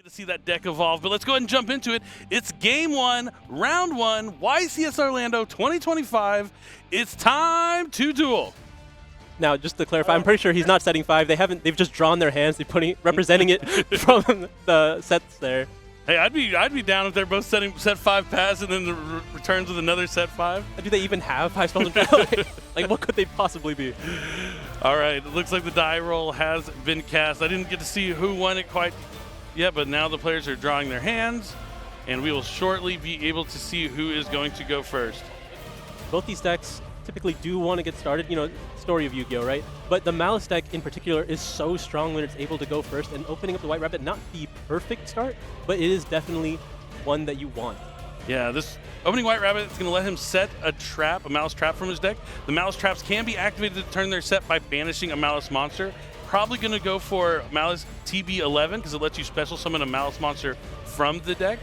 To see that deck evolve, but let's go ahead and jump into it. It's game one, round one, YCS Orlando 2025. It's time to duel. Now, just to clarify, I'm pretty sure he's not setting 5. They've just drawn their hands. They're representing it from the sets there. Hey, I'd be down if they're both setting set 5 pass and then the returns with another set 5. Do they even have 5 spells in play? Like, what could they possibly be? All right, it looks like the die roll has been cast. I didn't get to see who won it quite yet, but now the players are drawing their hands, and we will shortly be able to see who is going to go first. Both these decks typically do want to get started, story of Yu-Gi-Oh, right? But the Malice deck in particular is so strong when it's able to go first, and opening up the White Rabbit, not the perfect start, but it is definitely one that you want. Yeah, this opening White Rabbit is going to let him set a Malice trap from his deck. The Malice traps can be activated to turn their set by banishing a Malice monster. Probably going to go for Malice TB11 because it lets you special summon a Malice monster from the deck.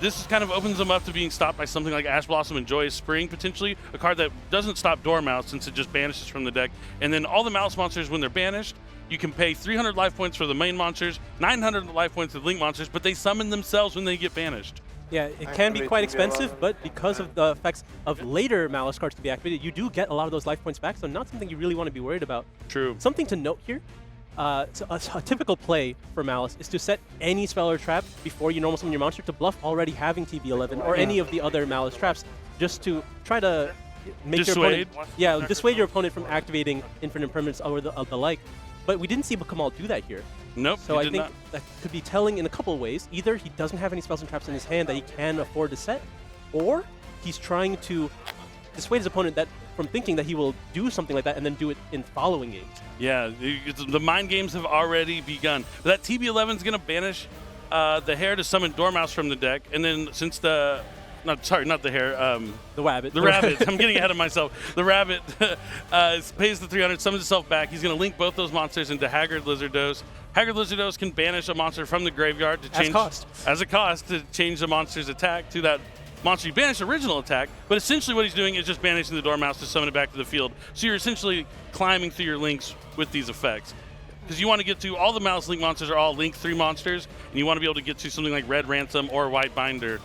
This kind of opens them up to being stopped by something like Ash Blossom and Joyous Spring, potentially. A card that doesn't stop Dormouse since it just banishes from the deck. And then all the Malice monsters, when they're banished, you can pay 300 life points for the main monsters, 900 life points for the link monsters, but they summon themselves when they get banished. Yeah, it can be quite expensive, but because of the effects of later Malice cards to be activated, you do get a lot of those life points back, so not something you really want to be worried about. True. Something to note here, so a typical play for Malice is to set any spell or trap before you normal summon your monster to bluff already having TB11 or any of the other Malice traps, just to try to make dissuade. Your opponent, dissuade your opponent from activating infinite permanents or the like. But we didn't see Kamal do that here. Nope, so I think not. that could be telling in a couple of ways. Either he doesn't have any spells and traps in his hand that he can afford to set, or he's trying to dissuade his opponent from thinking that he will do something like that and then do it in following games. Yeah, the mind games have already begun. But that TB11 is going to banish the hare to summon Dormouse from the deck, and then since the not the hare. The rabbit. The rabbit. I'm getting ahead of myself. The rabbit pays the 300, summons itself back. He's going to link both those monsters into Haggard Lizardos. Haggard Lizardos can banish a monster from the graveyard to change as a cost to change the monster's attack to that monster you banished original attack. But essentially what he's doing is just banishing the Dormouse to summon it back to the field. So you're essentially climbing through your links with these effects. Because you want to get to all the Malice Link monsters are all Link 3 monsters, and you want to be able to get to something like Red Ransom or White Binder.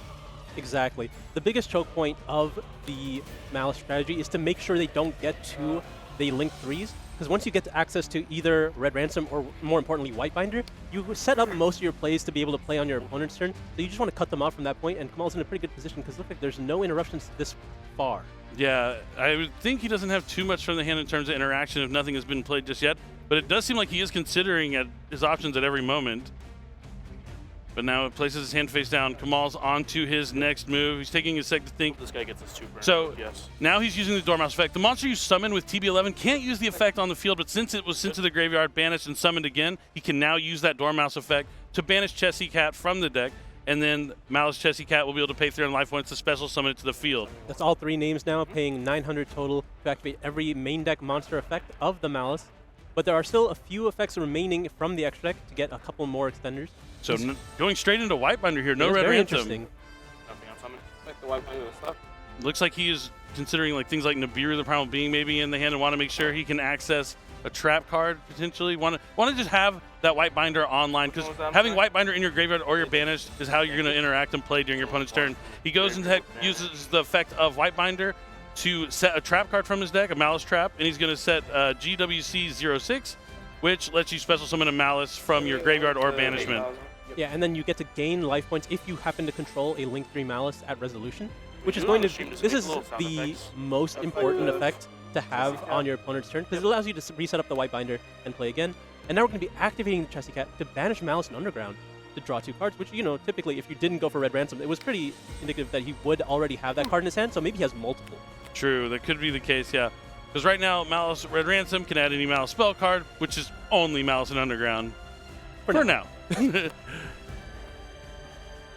Exactly. The biggest choke point of the Malice strategy is to make sure they don't get to the Link 3s, because once you get access to either Red Ransom or, more importantly, White Binder, you set up most of your plays to be able to play on your opponent's turn, so you just want to cut them off from that point, and Kamal's in a pretty good position because look like there's no interruptions this far. Yeah, I would think he doesn't have too much from the hand in terms of interaction if nothing has been played just yet, but it does seem like he is considering his options at every moment. But now it places his hand face down. Kamal's on to his next move. He's taking a sec to think. This guy gets his 2 burn. So yes. Now he's using the Dormouse effect. The monster you summon with TB11 can't use the effect on the field, but since it was sent to the graveyard, banished, and summoned again, he can now use that Dormouse effect to banish Chessy Cat from the deck, and then Malice Chessy Cat will be able to pay 300 life points to special summon it to the field. That's all 3 names now, paying 900 total to activate every main deck monster effect of the Malice. But there are still a few effects remaining from the extra deck to get a couple more extenders. So going straight into White Binder here, no Red very Ransom. Interesting. Nothing on summon. Like the White Binder stuff. Looks like he is considering like things like Nibiru, the Primal Being, maybe in the hand, and want to make sure he can access a trap card potentially. Want to just have that White Binder online, because having White Binder in your graveyard or your banished is how you're going to interact and play during your opponent's turn. He goes and uses the effect of White Binder to set a trap card from his deck, a Malice trap, and he's going to set GWC06, which lets you special summon a Malice from your graveyard or banishment. Yeah, and then you get to gain life points if you happen to control a Link 3 Malice at resolution, which is going to. This is the most important effect to have on your opponent's turn, because it allows you to reset up the White Binder and play again. And now we're going to be activating the Chessy Cat to banish Malice and Underground to draw 2 cards, which, typically if you didn't go for Red Ransom, it was pretty indicative that he would already have that card in his hand, so maybe he has multiple. True, that could be the case, yeah. Because right now, Malice Red Ransom can add any Malice spell card, which is only Malice and Underground. For now.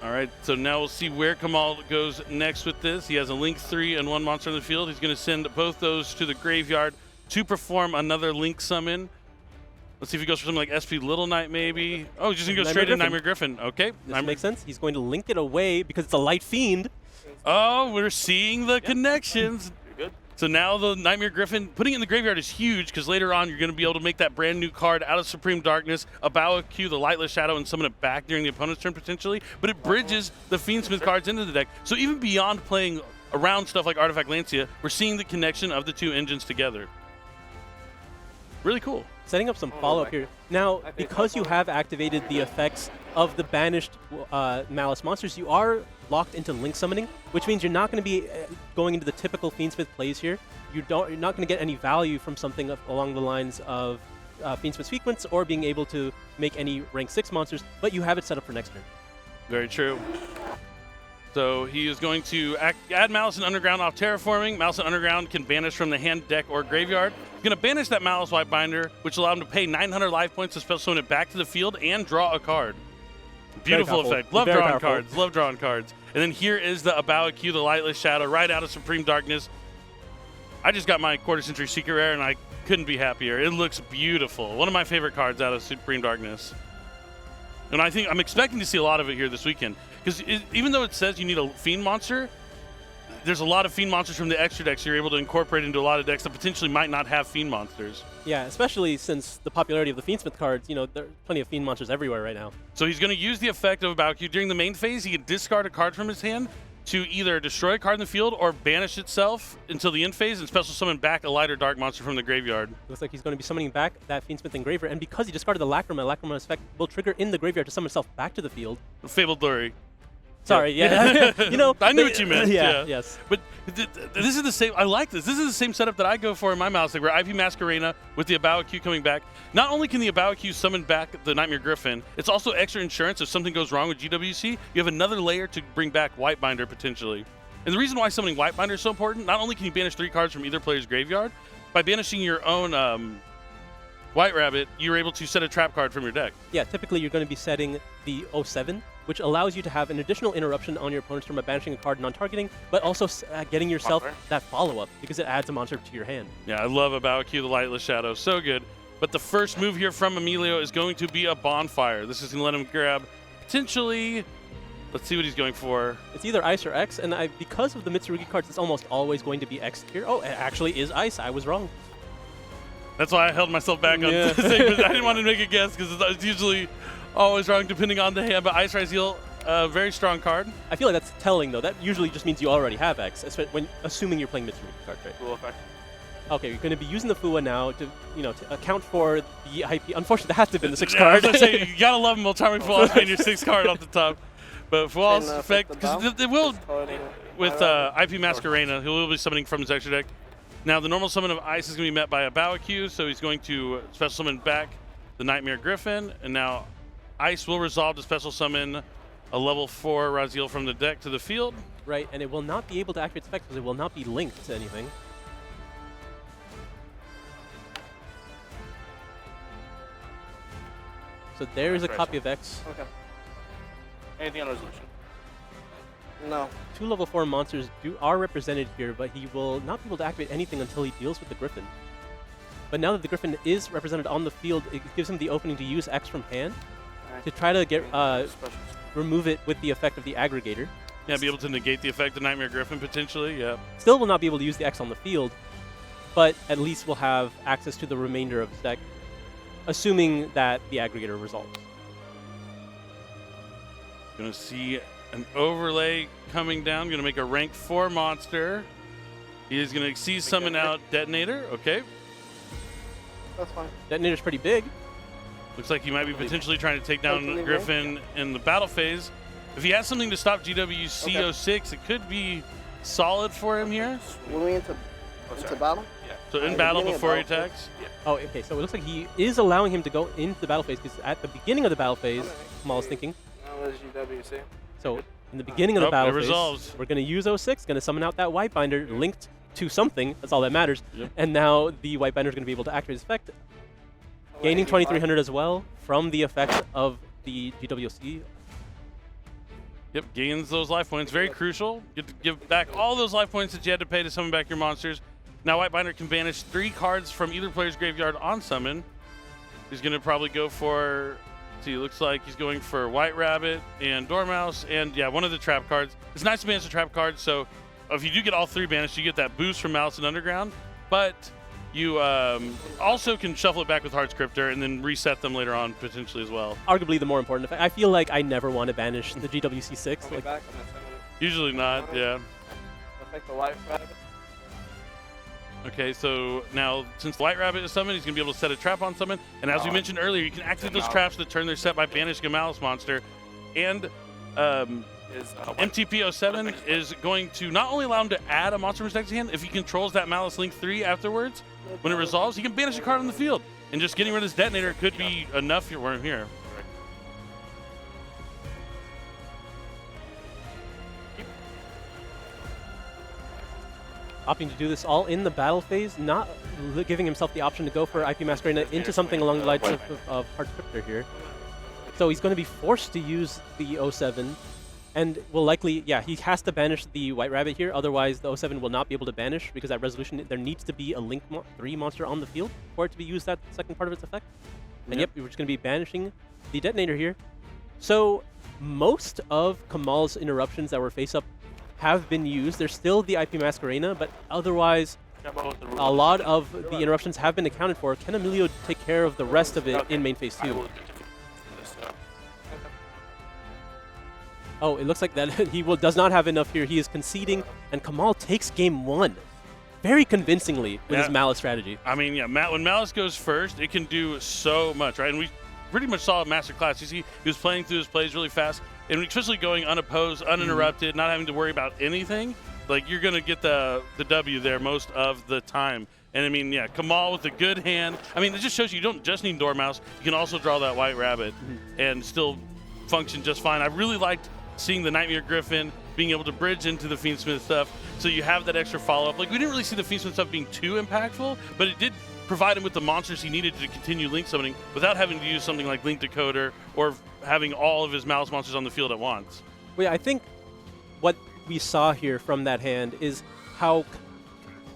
All right, so now we'll see where Kamal goes next with this. He has a Link 3 and 1 monster in the field. He's going to send both those to the graveyard to perform another Link summon. Let's see if he goes for something like SP Little Knight, maybe. Oh, he's just going to go straight into Nightmare Griffin. Okay. This makes sense. He's going to link it away because it's a Light Fiend. Oh, we're seeing the connections. You're good. So now the Nightmare Griffin, putting it in the graveyard is huge because later on you're going to be able to make that brand new card out of Supreme Darkness, a Q, the Lightless Shadow, and summon it back during the opponent's turn potentially. But it bridges the Fiendsmith cards into the deck. So even beyond playing around stuff like Artifact Lancia, we're seeing the connection of the two engines together. Really cool. Setting up some follow-up here. Now, because you have activated the effects of the banished Malice monsters, you are locked into Link Summoning, which means you're not going to be going into the typical Fiendsmith plays here. You're not going to get any value from something along the lines of Fiendsmith Sequence or being able to make any rank 6 monsters, but you have it set up for next turn. Very true. So he is going to add Malice and Underground off Terraforming. Malice and Underground can banish from the hand, deck, or graveyard. He's going to banish that Malice Whitebinder, which allows him to pay 900 life points to special summon it back to the field and draw a card. Beautiful effect. Love drawing cards. Love drawing cards. And then here is the Q, the Lightless Shadow, right out of Supreme Darkness. I just got my Quarter Century Secret Rare, and I couldn't be happier. It looks beautiful. One of my favorite cards out of Supreme Darkness. And I think I'm expecting to see a lot of it here this weekend. Because even though it says you need a Fiend monster, there's a lot of Fiend monsters from the extra decks you're able to incorporate into a lot of decks that potentially might not have Fiend monsters. Yeah, especially since the popularity of the Fiendsmith cards, you know, there are plenty of Fiend monsters everywhere right now. So he's going to use the effect of Q. During the main phase, he can discard a card from his hand to either destroy a card in the field or banish itself until the end phase and special summon back a light or dark monster from the graveyard. Looks like he's going to be summoning back that Fiendsmith Engraver, and because he discarded the Lacrima's effect will trigger in the graveyard to summon himself back to the field. Fabled Lurry. Sorry, yeah. You know, I knew what you meant. Yeah, yes. But this is the same. I like this. This is the same setup that I go for in my mouse, like where IP Masquerena with the Q coming back. Not only can the Q summon back the Nightmare Griffin, it's also extra insurance if something goes wrong with GWC. You have another layer to bring back Whitebinder potentially. And the reason why summoning Whitebinder is so important, not only can you banish 3 cards from either player's graveyard, by banishing your own White Rabbit, you're able to set a trap card from your deck. Yeah, typically you're going to be setting the 07, which allows you to have an additional interruption on your opponent's turn by banishing a card non-targeting, but also getting yourself that follow-up because it adds a monster to your hand. Yeah, I love Q, the Lightless Shadow. So good. But the first move here from Emilio is going to be a Bonfire. This is going to let him grab potentially... Let's see what he's going for. It's either Ice or X, and because of the Mitsurugi cards, it's almost always going to be X here. Oh, it actually is Ice. I was wrong. That's why I held myself back on saying, but I didn't want to make a guess because it's usually always wrong depending on the hand. But Ice Rise Heal, very strong card. I feel like that's telling, though. That usually just means you already have X, when assuming you're playing Mitsurugi cards, right? Cool effect. Okay, you're going to be using the Fua now to, to account for the IP. Unfortunately, that has to have been the 6th card. I was say, you gotta love him while Charming Fual's playing your 6th card off the top. But Fual's effect, because it will, with IP Masquerena, he will be summoning from his extra deck. Now, the normal summon of Ice is going to be met by a Q, so he's going to special summon back the Nightmare Griffin, and now Ice will resolve to special summon a level 4 Raziel from the deck to the field. Right, and it will not be able to activate its effect because it will not be linked to anything. So there is a copy of X. Okay. Anything on resolution? No. 2 level 4 monsters are represented here, but he will not be able to activate anything until he deals with the Griffin. But now that the Griffin is represented on the field, it gives him the opening to use X from hand to try to get remove it with the effect of the Aggregator. Yeah, be able to negate the effect of Nightmare Griffin potentially, yeah. Still will not be able to use the X on the field, but at least will have access to the remainder of his deck, assuming that the Aggregator resolves. Going to see an overlay coming down. Going to make a rank 4 monster. He is going to Xyz summon out Detonator. Okay. That's fine. Detonator's pretty big. Looks like he might be potentially trying to take down Griffin in the battle phase. If he has something to stop GWC 06, it could be solid for him here. When we into battle? Yeah. So in battle before he attacks? Yeah. Oh, okay. So it looks like he is allowing him to go into the battle phase because at the beginning of the battle phase, Kamal is thinking. GWC. So in the beginning of the battle phase, resolves. we're going to use 06, going to summon out that Whitebinder linked to something. That's all that matters. Yep. And now the Whitebinder is going to be able to activate his effect, gaining 2,300 as well from the effect of the GWC. Yep, gains those life points. Very crucial. You have to give back all those life points that you had to pay to summon back your monsters. Now Whitebinder can banish 3 cards from either player's graveyard on summon. He's going to probably go for... See, looks like he's going for White Rabbit and Dormouse, and yeah, one of the trap cards. It's nice to banish a trap card, so if you do get all 3 banished, you get that boost from Malice and Underground, but you also can shuffle it back with Heart Scripter and then reset them later on potentially as well. Arguably the more important effect. I feel like I never want to banish the GWC6. I'll be Like, back. I'm gonna send you. Usually not, yeah. Affect the White Rabbit. Okay, so now since the White Rabbit is summoned, he's going to be able to set a trap on summon. And as we mentioned earlier, you can activate those traps to turn their set by banishing a Malice monster. And MTP07 is going to not only allow him to add a monster from his deck to hand, if he controls that Malice Link 3 afterwards, when it resolves, he can banish a card on the field. And just getting rid of this detonator could be enough here. opting to do this all in the battle phase, not giving himself the option to go for IP Masquerade into something along the lines of Heart Scripter here. So he's going to be forced to use the 07, and will likely, yeah, he has to banish the White Rabbit here, otherwise the 07 will not be able to banish, because at resolution there needs to be a Link 3 monster on the field for it to be used that second part of its effect. And yep, we're just going to be banishing the detonator here. So most of Kamal's interruptions that were face-up have been used. There's still the IP Masquerena, but otherwise a lot of the interruptions have been accounted for. Can Emilio take care of the rest of it in main phase 2? Oh, it looks like that he does not have enough here. He is conceding, and Kamal takes game 1 very convincingly with his Malice strategy. I mean, yeah, when Malice goes first, it can do so much, right? And we pretty much saw a masterclass. You see, he was playing through his plays really fast, and especially going unopposed, uninterrupted, not having to worry about anything. Like, you're going to get the W there most of the time. And I mean, yeah, Kamal with a good hand. I mean, it just shows you don't just need Dormouse. You can also draw that White Rabbit and still function just fine. I really liked seeing the Nightmare Griffin, being able to bridge into the Fiendsmith stuff, so you have that extra follow-up. Like, we didn't really see the Fiendsmith stuff being too impactful, but it did provide him with the monsters he needed to continue Link summoning without having to use something like Link Decoder or having all of his Malice monsters on the field at once. Well, yeah, I think what we saw here from that hand is how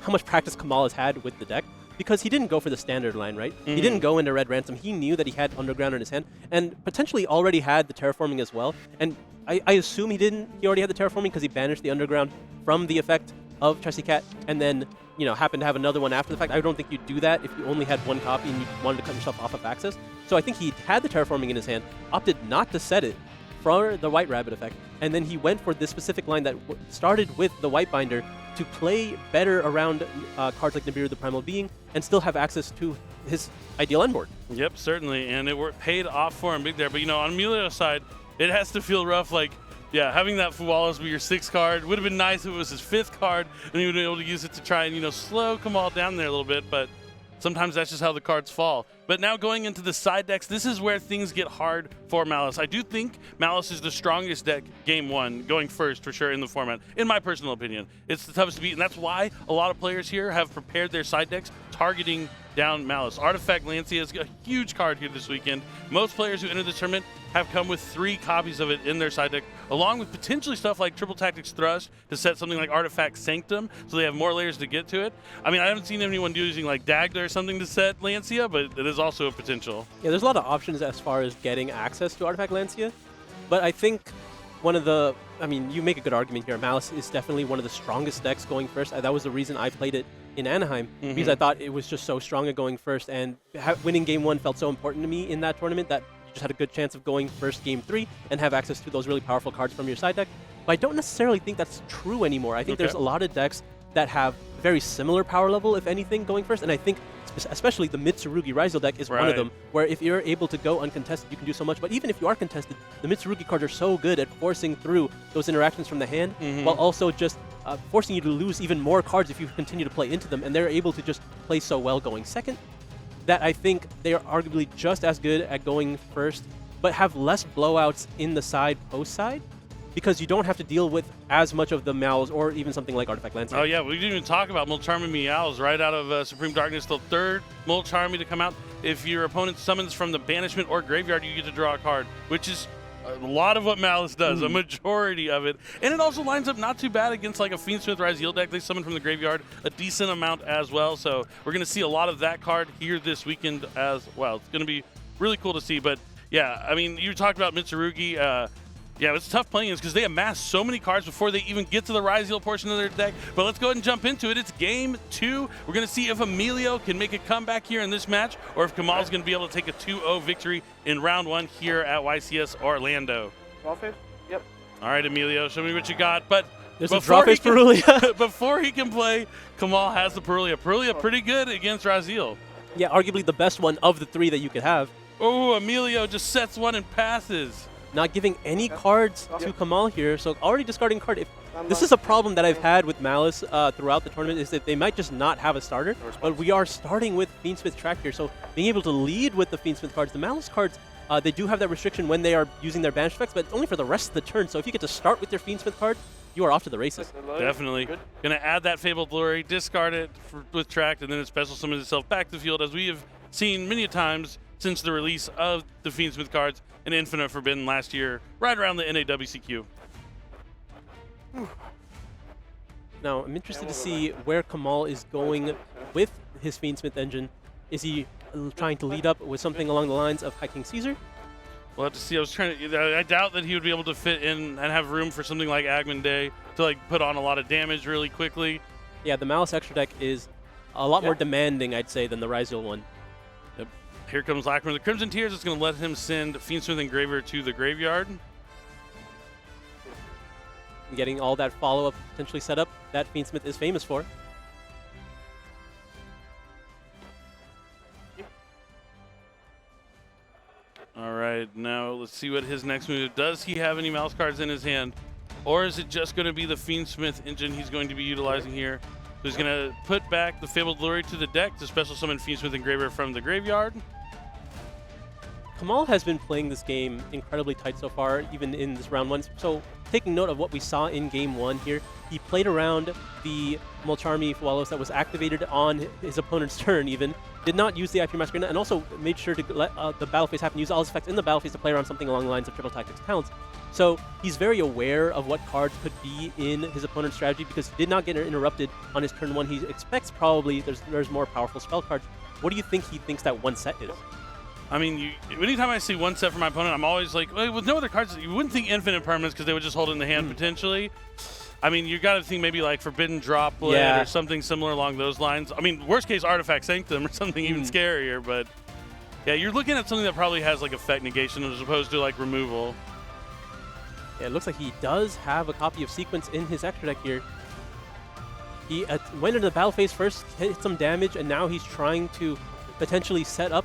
much practice Kamal has had with the deck, because he didn't go for the standard line, right? He didn't go into Red Ransom. He knew that he had Underground in his hand, and potentially already had the Terraforming as well. And I assume he didn't. He already had the Terraforming because he banished the Underground from the effect of Chessy Cat, and then, you know, happened to have another one after the fact. I don't think you'd do that if you only had one copy and you wanted to cut yourself off of access. So I think he had the Terraforming in his hand, opted not to set it for the White Rabbit effect, and then he went for this specific line that started with the White Binder to play better around cards like Nibiru the Primal Being and still have access to his ideal end board. Yep, certainly, and it paid off for him big there. But, you know, on Emilio's side, it has to feel rough. Like, yeah, having that Fuwalas be your 6th card would have been nice if it was his 5th card and he would have been able to use it to try and, you know, slow Kamal down there a little bit, but sometimes that's just how the cards fall. But now going into the side decks, this is where things get hard for Malice. I do think Malice is the strongest deck game 1, going first for sure in the format, in my personal opinion. It's the toughest to beat, and that's why a lot of players here have prepared their side decks targeting down Malice. Artifact Lancia is a huge card here this weekend. Most players who enter the tournament have come with 3 copies of it in their side deck, along with potentially stuff like Triple Tactics Thrust to set something like Artifact Sanctum, so they have more layers to get to it. I mean, I haven't seen anyone using like Dagda or something to set Lancia, but it is also a potential. Yeah, there's a lot of options as far as getting access to Artifact Lancia, but I think one of the, I mean, you make a good argument here. Malice is definitely one of the strongest decks going first. That was the reason I played it in Anaheim, because I thought it was just so strong at going first, and winning game 1 felt so important to me in that tournament that you just had a good chance of going first game 3 and have access to those really powerful cards from your side deck. But I don't necessarily think that's true anymore. I think there's a lot of decks that have very similar power level, if anything, going first, and I think especially the Mitsurugi Ryzel deck is one of them, where if you're able to go uncontested, you can do so much. But even if you are contested, the Mitsurugi cards are so good at forcing through those interactions from the hand, while also just forcing you to lose even more cards if you continue to play into them, and they're able to just play so well going second, that I think they are arguably just as good at going first, but have less blowouts in the side post side, because you don't have to deal with as much of the Meows or even something like Artifact Lancia. Oh yeah, we didn't even talk about Molcharmy Meows right out of Supreme Darkness, the 3rd Molcharmy to come out. If your opponent summons from the banishment or graveyard, you get to draw a card, which is a lot of what Malice does, a majority of it. And it also lines up not too bad against like a Fiendsmith Raziel deck. They summon from the graveyard a decent amount as well. So we're going to see a lot of that card here this weekend as well. It's going to be really cool to see. But yeah, I mean, you talked about Mitsurugi. Yeah, it's tough playing this because they amass so many cards before they even get to the Ryzeal portion of their deck. But let's go ahead and jump into it. It's game 2. We're going to see if Emilio can make a comeback here in this match or if Kamal's going to be able to take a 2-0 victory in round 1 here at YCS Orlando. Draw phase? Yep. All right, Emilio, show me what you got. But there's a draw phase Purulia. Before he can play, Kamal has the Purulia. Purulia pretty good against Ryzeal. Yeah, arguably the best one of the 3 that you could have. Oh, Emilio just sets one and passes. Not giving any cards to Kamal here, so already discarding card. This is a problem that I've had with Malice throughout the tournament, is that they might just not have a starter, but we are starting with Fiendsmith track here, so being able to lead with the Fiendsmith cards. The Malice cards, they do have that restriction when they are using their banish effects, but only for the rest of the turn, so if you get to start with your Fiendsmith card, you are off to the races. Definitely. Going to add that Fabled Glory, discard it with track, and then it special summons itself back to the field, as we have seen many times since the release of the Fiendsmith cards in Infinite Forbidden last year, right around the NAWCQ. Now, I'm interested to see where Kamal is going with his Fiendsmith engine. Is he trying to lead up with something along the lines of High King Caesar? We'll have to see. I doubt that he would be able to fit in and have room for something like Agman Day to like put on a lot of damage really quickly. Yeah, the Malice extra deck is a lot more demanding, I'd say, than the Ryzeal one. Yep. Here comes Lackman. The Crimson Tears is going to let him send Fiendsmith Engraver to the graveyard. Getting all that follow-up potentially set up that Fiendsmith is famous for. All right, now let's see what his next move. Does he have any mouse cards in his hand? Or is it just going to be the Fiendsmith engine he's going to be utilizing here? So he's going to put back the Fabled Glory to the deck to special summon Fiendsmith Engraver from the graveyard. Kamal has been playing this game incredibly tight so far, even in this round 1. So taking note of what we saw in game 1 here, he played around the Mulcharmy Fualos that was activated on his opponent's turn even, did not use the IP Masquerade, and also made sure to let the battle phase happen, use all his effects in the battle phase to play around something along the lines of Triple Tactics Talents. So he's very aware of what cards could be in his opponent's strategy because he did not get interrupted on his turn 1. He expects probably there's more powerful spell cards. What do you think he thinks that one set is? I mean, anytime I see one set from my opponent, I'm always like, well, with no other cards, you wouldn't think infinite permanents because they would just hold it in the hand potentially. I mean, you got to think maybe like Forbidden Droplet or something similar along those lines. I mean, worst case, Artifact Sanctum or something even scarier. But yeah, you're looking at something that probably has like effect negation as opposed to like removal. Yeah, it looks like he does have a copy of Sequence in his extra deck here. He went into the battle phase first, hit some damage, and now he's trying to potentially set up.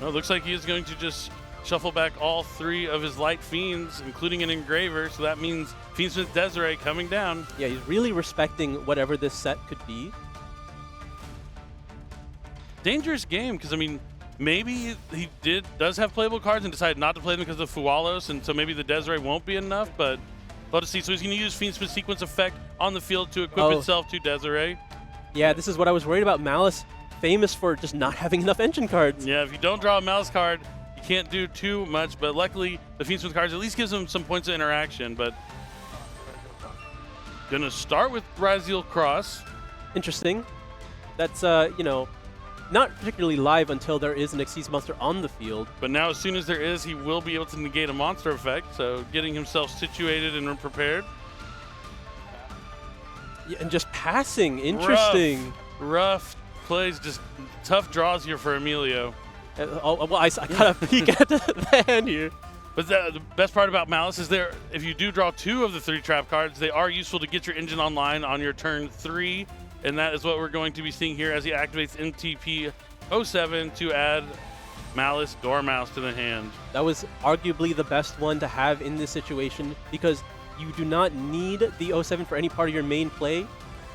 No, it looks like he is going to just shuffle back all 3 of his light fiends, including an engraver. So that means Fiendsmith Desiree coming down. Yeah, he's really respecting whatever this set could be. Dangerous game because, I mean, maybe he does have playable cards and decided not to play them because of Fualos, and so maybe the Desiree won't be enough, but we'll have to see. So he's going to use Fiendsmith Sequence effect on the field to equip itself to Desiree. Yeah, this is what I was worried about. Malice, famous for just not having enough engine cards. Yeah, if you don't draw a Malice card, you can't do too much, but luckily the Fiendsmith cards at least gives him some points of interaction. But gonna start with Ryzeal Cross. Interesting. That's, you know, not particularly live until there is an Xyz monster on the field. But now as soon as there is, he will be able to negate a monster effect, so getting himself situated and prepared. Yeah, and just passing. Interesting. Rough plays, just tough draws here for Emilio. Well, I got a peek at the hand here. But the best part about Malice is if you do draw 2 of the 3 trap cards, they are useful to get your engine online on your turn 3. And that is what we're going to be seeing here as he activates MTP 07 to add Malice Dormouse to the hand. That was arguably the best one to have in this situation because you do not need the 07 for any part of your main play.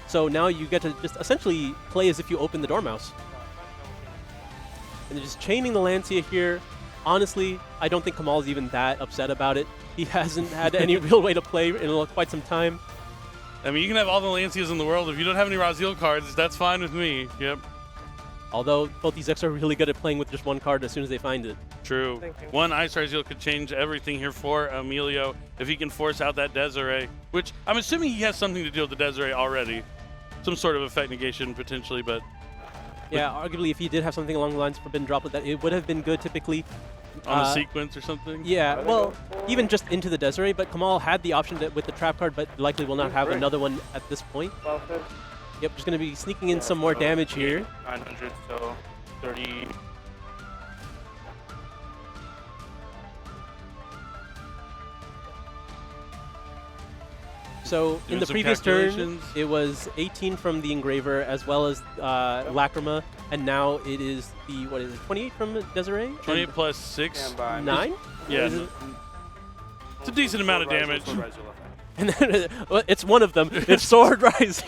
So now you get to just essentially play as if you open the Dormouse. And just chaining the Lancia here, honestly, I don't think Kamal's even that upset about it. He hasn't had any real way to play in quite some time. I mean, you can have all the Lancias in the world. If you don't have any Ryzeal cards, that's fine with me. Yep. Although both these decks are really good at playing with just one card as soon as they find it. True. One Ice Ryzeal could change everything here for Emilio if he can force out that Desiree, which I'm assuming he has something to do with the Desiree already. Some sort of effect negation potentially, but... Yeah, arguably if he did have something along the lines of Forbidden Droplet, that it would have been good typically. on a sequence or something. Yeah, well, even just into the Desiree, but Kamal had the option with the trap card, but likely will not have another one at this point. Yep, just going to be sneaking in some more damage here. 900, so 30. So in the previous turn, it was 18 from the Engraver as well as Lacrima, and now it is the, what is it, 28 from Desiree? 28 plus 6. 9? Yeah. It's a decent amount of damage. And then, well, it's one of them. It's Sword Rise.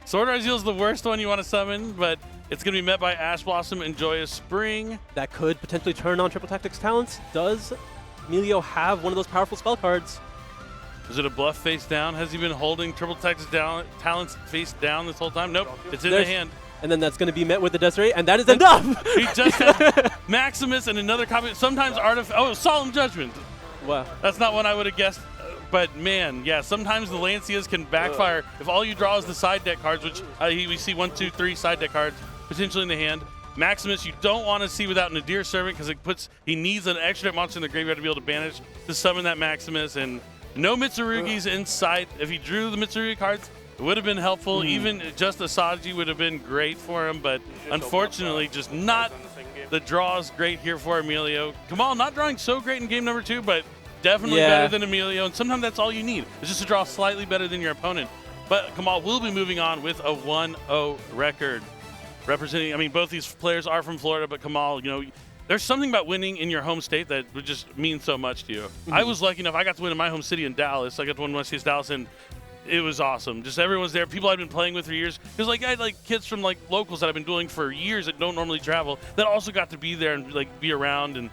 Sword Rise is the worst one you want to summon, but it's going to be met by Ash Blossom and Joyous Spring. That could potentially turn on Triple Tactics talents. Does Emilio have one of those powerful spell cards? Is it a bluff face down? Has he been holding Triple Tactics talents face down this whole time? Nope, it's in the hand. And then that's going to be met with the Desiree, and that is enough! He just has Maximus and another copy. Sometimes Solemn Judgment. Wow. That's not one I would have guessed. But man, yeah, sometimes the Lancias can backfire if all you draw is the side deck cards, which we see 1, 2, 3 side deck cards potentially in the hand. Maximus, you don't want to see without Nadir Servant because he needs an extra deck monster in the graveyard to be able to banish to summon that Maximus. And no Mitsurugi's in sight. If he drew the Mitsurugi cards, it would have been helpful. Even just Asaji would have been great for him, but unfortunately, just not the draws great here for Emilio. Kamal not drawing so great in game number 2, but definitely better than Emilio, and sometimes that's all you need. It's just to draw slightly better than your opponent. But Kamal will be moving on with a 1-0 record. Representing, I mean, both these players are from Florida, but Kamal, you know, there's something about winning in your home state that would just mean so much to you. I was lucky enough, I got to win in my home city in Dallas. I got to win YCS Dallas, and it was awesome. Just everyone's there. People I've been playing with for years. Because like I had like kids from like locals that I've been dueling for years that don't normally travel that also got to be there and like be around and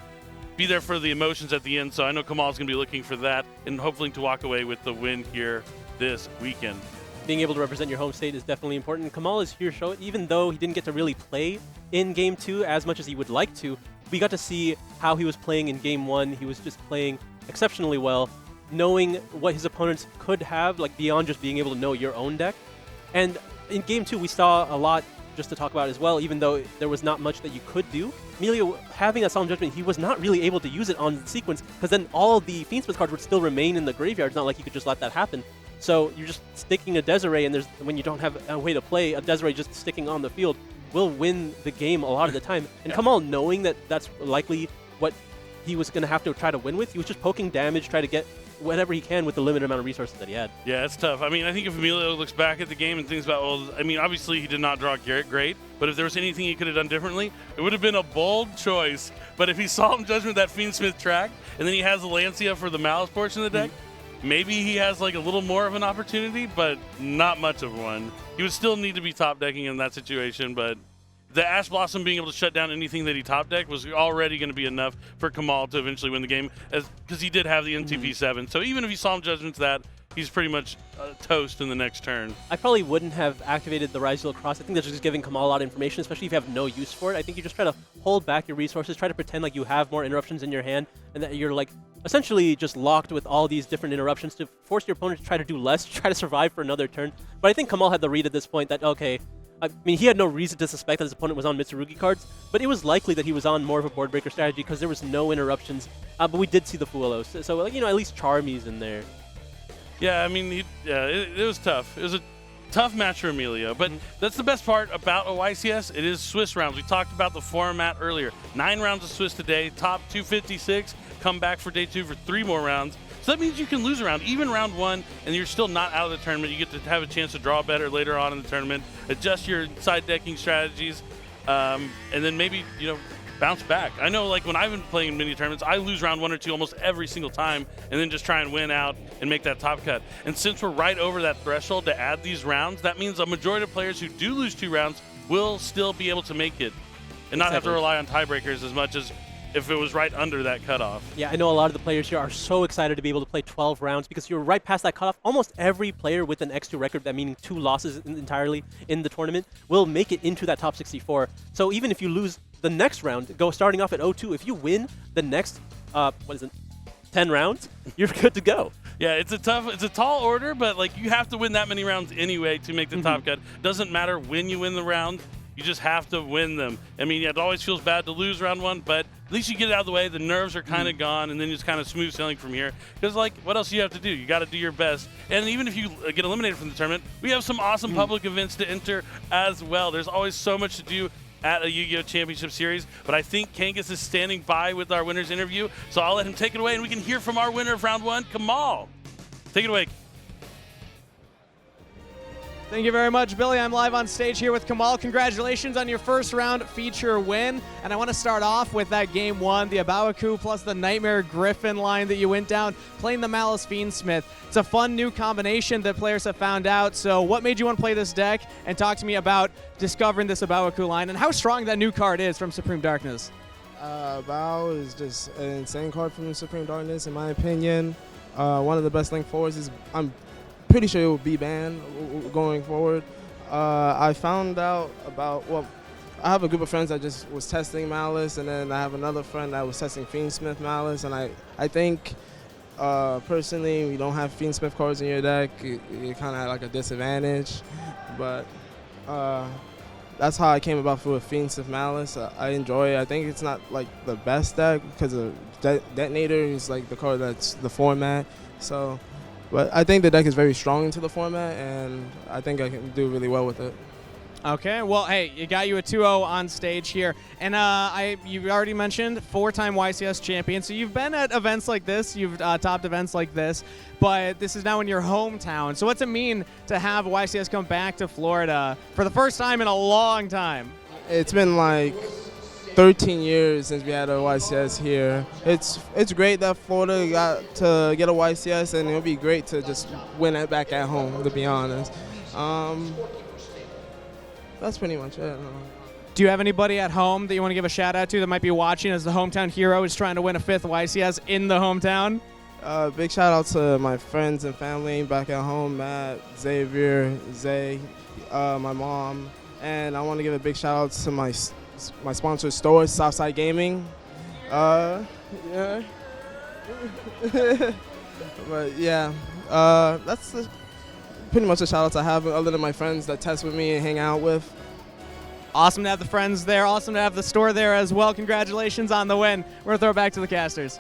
be there for the emotions at the end. So I know Kamal's going to be looking for that and hopefully to walk away with the win here this weekend. Being able to represent your home state is definitely important. Kamal is here showing, even though he didn't get to really play in Game 2 as much as he would like to, we got to see how he was playing in Game 1. He was just playing exceptionally well, knowing what his opponents could have, like beyond just being able to know your own deck. And in Game 2, we saw a lot just to talk about as well, even though there was not much that you could do. Emilio, having that Solemn Judgment, he was not really able to use it on sequence, because then all the Fiendsmith cards would still remain in the graveyard. It's not like you could just let that happen. So you're just sticking a Desiree, and when you don't have a way to play, a Desiree just sticking on the field will win the game a lot of the time. And Kamal, knowing that that's likely what he was going to have to try to win with, he was just poking damage, try to get whatever he can with the limited amount of resources that he had. Yeah, it's tough. I mean, I think if Emilio looks back at the game and thinks about, well, I mean, obviously he did not draw Garrett great, but if there was anything he could have done differently, it would have been a bold choice. But if he saw him Judgment that Fiendsmith track, and then he has the Lancia for the Malice portion of the deck, maybe he has like a little more of an opportunity, but not much of one. He would still need to be top decking in that situation, but the Ash Blossom being able to shut down anything that he top decked was already going to be enough for Kamal to eventually win the game, because he did have the NTP7. So even if he saw him Judgments that, he's pretty much toast in the next turn. I probably wouldn't have activated the Rise Cross. I think that's just giving Kamal a lot of information, especially if you have no use for it. I think you just try to hold back your resources, try to pretend like you have more interruptions in your hand, and that you're like essentially just locked with all these different interruptions to force your opponent to try to do less, try to survive for another turn. But I think Kamal had the read at this point that, okay, I mean, he had no reason to suspect that his opponent was on Mitsurugi cards, but it was likely that he was on more of a board breaker strategy because there was no interruptions. But we did see the Fuelos, so you know, at least Charmy's in there. Yeah, I mean, it was tough. It was a tough match for Emilio, but that's the best part about a YCS. It is Swiss rounds. We talked about the format earlier. 9 rounds of Swiss today, top 256. Come back for day 2 for 3 more rounds. So that means you can lose a round, even round 1, and you're still not out of the tournament. You get to have a chance to draw better later on in the tournament, adjust your side decking strategies, and then maybe, you know, bounce back. I know, like, when I've been playing in mini tournaments, I lose round 1 or 2 almost every single time, and then just try and win out and make that top cut. And since we're right over that threshold to add these rounds, that means a majority of players who do lose 2 rounds will still be able to make it and not have to rely on tiebreakers as much as if it was right under that cutoff. Yeah, I know a lot of the players here are so excited to be able to play 12 rounds because you're right past that cutoff. Almost every player with an X2 record, that meaning 2 losses entirely in the tournament, will make it into that top 64. So even if you lose the next round, starting off at 0-2, if you win the next, 10 rounds, you're good to go. Yeah, it's a tall order, but like you have to win that many rounds anyway to make the top cut. Doesn't matter when you win the round. You just have to win them. I mean, it always feels bad to lose round 1, but at least you get it out of the way. The nerves are kind of gone, and then it's kind of smooth sailing from here. Because, like, what else do you have to do? You got to do your best. And even if you get eliminated from the tournament, we have some awesome public events to enter as well. There's always so much to do at a Yu-Gi-Oh! Championship Series, but I think Kangas is standing by with our winner's interview, so I'll let him take it away, and we can hear from our winner of round 1, Kamal. Take it away. Thank you very much, Billy. I'm live on stage here with Kamal. Congratulations on your first round feature win. And I want to start off with that game 1, the Abawaku plus the Nightmare Griffin line that you went down, playing the Malice Fiendsmith. It's a fun new combination that players have found out. So what made you want to play this deck? And talk to me about discovering this Abawaku line and how strong that new card is from Supreme Darkness. Bao is just an insane card from Supreme Darkness, in my opinion. One of the best link forwards is, I'm pretty sure it will be banned going forward. I found out about, well, I have a group of friends that just was testing Malice, and then I have another friend that was testing Fiendsmith Malice, and I think personally, we don't have Fiendsmith cards in your deck. You're kind of at like a disadvantage, but that's how I came about for Fiendsmith Malice. I enjoy it. I think it's not like the best deck because of Detonator is like the card that's the format. So, but I think the deck is very strong into the format, and I think I can do really well with it. Okay, well, hey, you got you a 2-0 on stage here. And you already mentioned 4-time YCS champion, so you've been at events like this, you've topped events like this, but this is now in your hometown. So what's it mean to have YCS come back to Florida for the first time in a long time? It's been like 13 years since we had a YCS here. It's great that Florida got to get a YCS, and it'll be great to just win it back at home, to be honest. That's pretty much it. Do you have anybody at home that you want to give a shout out to that might be watching as the hometown hero is trying to win a 5th YCS in the hometown? Big shout out to my friends and family back at home, Matt, Xavier, Zay, my mom, and I want to give a big shout out to my sponsor store, Southside Gaming. Yeah. But yeah, that's pretty much the shout outs I have, other than my friends that test with me and hang out with. Awesome to have the friends there. Awesome to have the store there as well. Congratulations on the win. We're going to throw it back to the casters.